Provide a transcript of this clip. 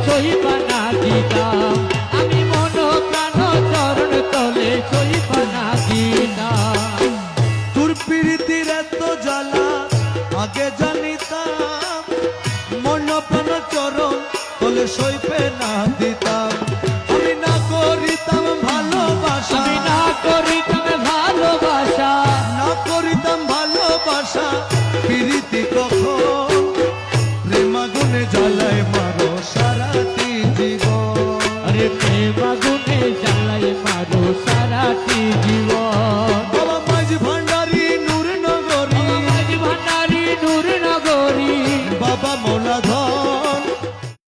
সইবা না দিতাম, আমি মন প্রাণ চরণ তলে সইবা না দিতাম। তোর প্রীতির এত জ্বালা আগে জানিতাম, মন প্রাণ চরণ তলে সইবে না দিতাম। আমি না করিতাম ভালোবাসা, আমি না করিতাম ভালোবাসা, না করিতাম ভালোবাসা, প্রীতি কখন প্রেম আগুনে জ্বালায় মারো সারাটি জীবন। আরে প্রেম আগুনে জ্বালায় মারো সারাটি জীবন। বাবা মাঝ ভান্ডারি নূর নগরী, মাঝ ভান্ডারি নূর